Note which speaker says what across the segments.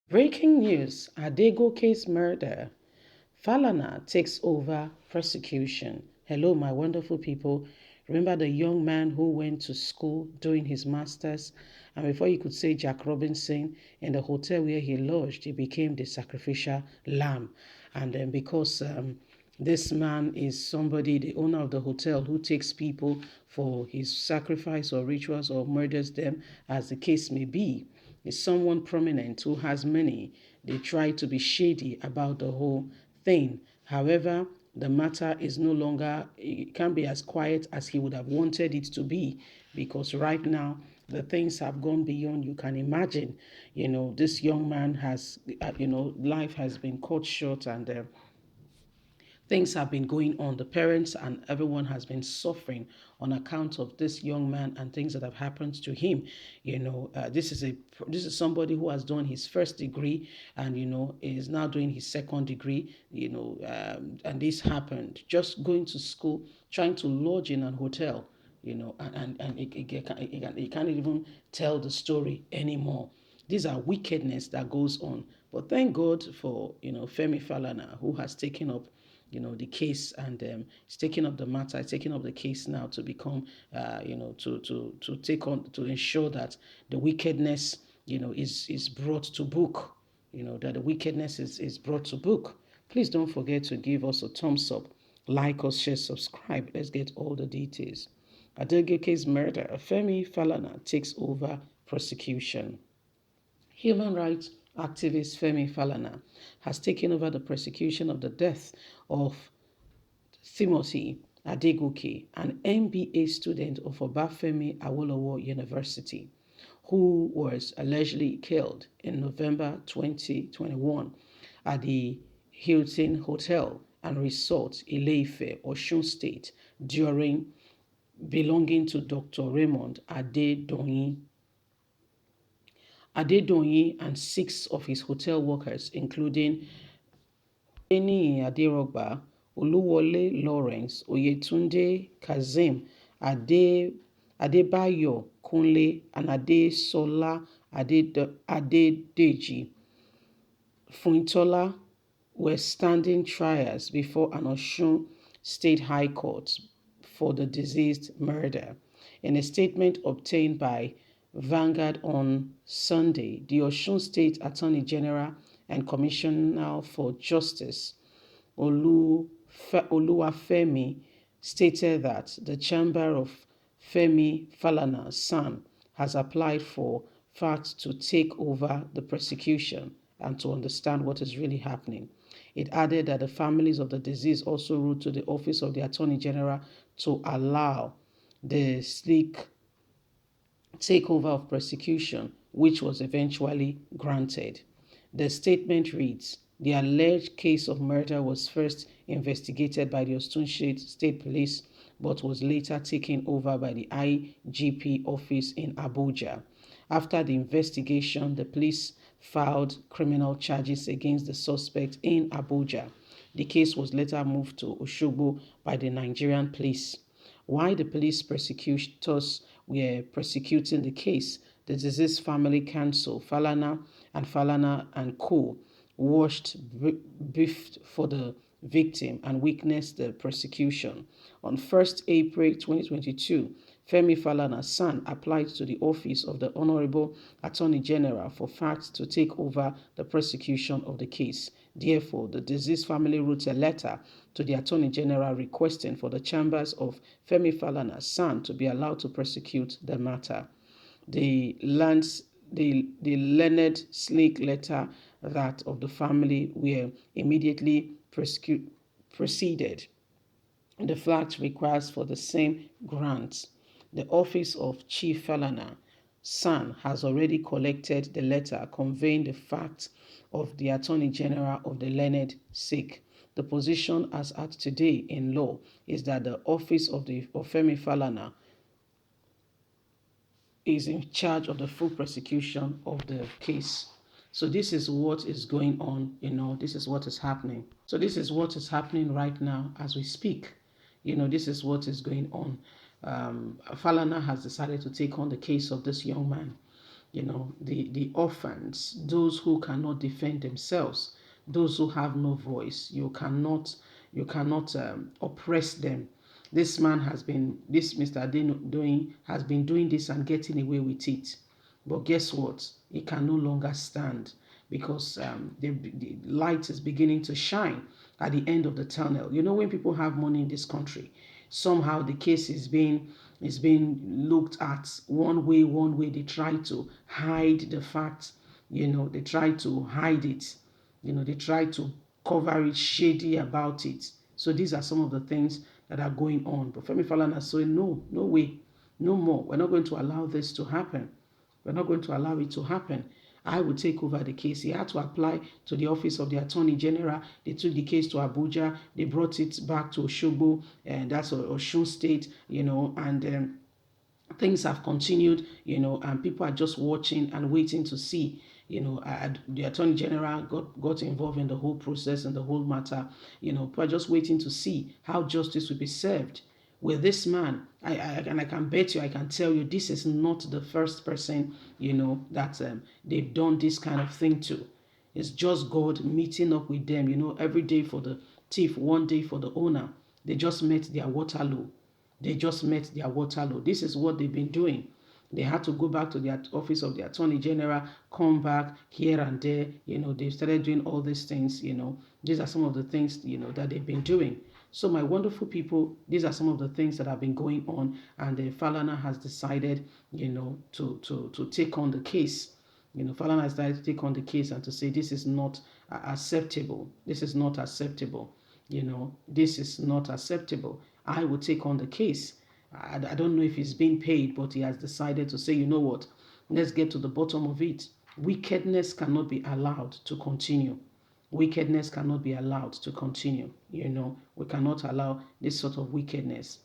Speaker 1: Breaking news, Adegoke's murder. Falana takes over prosecution. Hello, my wonderful people. Remember the young man who went to school doing his master's, and before you could say Jack Robinson, in the hotel where he lodged, he became the sacrificial lamb. And then because this man is somebody, the owner of the hotel, who takes people for his sacrifice or rituals or murders them, as the case may be, is someone prominent who has money. They try to be shady about the whole thing. However, the matter is no longer, it can't be as quiet as he would have wanted it to be, because right now the things have gone beyond you can imagine. This young man has, life has been cut short, and things have been going on. The parents and everyone has been suffering on account of this young man and things that have happened to him. This is somebody who has done his first degree, and is now doing his second degree. And this happened just going to school, trying to lodge in an hotel. And he can't even tell the story anymore. These are wickedness that goes on. But thank God for Femi Falana, who has taken up the case, and he's taking up the matter, taking up the case now to become, to take on, to ensure that the wickedness, is brought to book, that the wickedness is brought to book. Please don't forget to give us a thumbs up, like us, share, subscribe. Let's get all the details. Adegoke's murder, Femi Falana takes over prosecution. Human rights activist Femi Falana has taken over the prosecution of the death of Timothy Adegoke, an MBA student of Obafemi Awolowo University, who was allegedly killed in November 2021 at the Hilton Hotel and Resort, Ile-Ife, Osun State, during belonging to Dr. Raymond Adedonyi and 6 of his hotel workers, including Eni Aderogba, Oluwole Lawrence, Oyetunde Kazeem, Adebayo Kunle, and Adesola Adedeji Funtola were standing trials before an Osun State High Court for the deceased murder. In a statement obtained by Vanguard on Sunday, the Osun State Attorney General and Commissioner for Justice, Oluwafemi, stated that the chamber of Femi Falana's son has applied for facts to take over the prosecution and to understand what is really happening. It added that the families of the deceased also wrote to the Office of the Attorney General to allow the sleek takeover of prosecution, which was eventually granted. The statement reads, the alleged case of murder was first investigated by the Osun State Police, but was later taken over by the IGP office in Abuja. After the investigation, the police filed criminal charges against the suspect in Abuja. The case was later moved to Osogbo by the Nigerian police. While the police prosecutors were prosecuting the case, the deceased family counsel, Falana and Co., washed beef for the victim and witnessed the prosecution. On 1st April 2022, Femi Falana's son applied to the office of the Honorable Attorney General for facts to take over the prosecution of the case. Therefore, the deceased family wrote a letter to the Attorney General requesting for the chambers of Femi Falana's son to be allowed to prosecute the matter. The learned, sleek letter that of the family were immediately proceeded. The fact requires for the same grant. The office of Chief Falana son has already collected the letter conveying the fact of the Attorney General of the learned sick. The position as at today in law is that the office of Femi Falana is in charge of the full prosecution of the case. So this is what is going on, this is what is happening. So this is what is happening right now as we speak. This is what is going on. Falana has decided to take on the case of this young man. the orphans, those who cannot defend themselves, those who have no voice. You cannot oppress them. This man has been, this Mr. doing has been doing this and getting away with it. But guess what? He can no longer stand because the light is beginning to shine at the end of the tunnel. When people have money in this country, somehow the case is being looked at one way. They try to hide the fact. They try to hide it. They try to cover it, shady about it. So these are some of the things that are going on. But Femi Falana said, no, no way, no more. We're not going to allow this to happen. We're not going to allow it to happen. I will take over the case. He had to apply to the office of the Attorney General. They took the case to Abuja. They brought it back to Osogbo, and that's Osun State, and things have continued, and people are just watching and waiting to see. The Attorney General got involved in the whole process and the whole matter. People are just waiting to see how justice will be served with this man. And I can bet you, I can tell you, this is not the first person, that they've done this kind of thing to. It's just God meeting up with them, every day for the thief, one day for the owner. They just met their Waterloo. They just met their Waterloo. This is what they've been doing. They had to go back to the office of the Attorney General, come back here and there. They started doing all these things. These are some of the things, that they've been doing. So my wonderful people, these are some of the things that have been going on, and Falana has decided, to take on the case. Falana has decided to take on the case and to say this is not acceptable. This is not acceptable. This is not acceptable. I will take on the case. I don't know if he's being paid, but he has decided to say, you know what, let's get to the bottom of it. Wickedness cannot be allowed to continue. Wickedness cannot be allowed to continue. We cannot allow this sort of wickedness.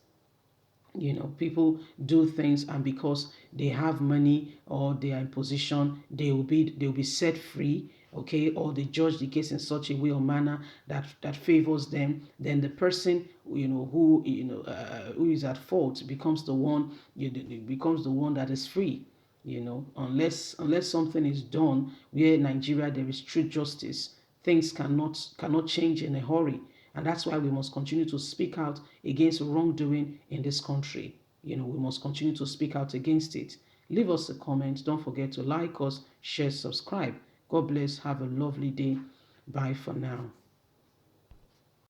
Speaker 1: People do things, and because they have money or they are in position, they will be set free, okay, or they judge the case in such a way or manner that favors them. Then the person, who is at fault becomes the one, becomes the one that is free. Unless something is done where Nigeria there is true justice, things cannot change in a hurry. And that's why we must continue to speak out against wrongdoing in this country. We must continue to speak out against it. Leave us a comment. Don't forget to like us, share, subscribe. God bless. Have a lovely day. Bye for now.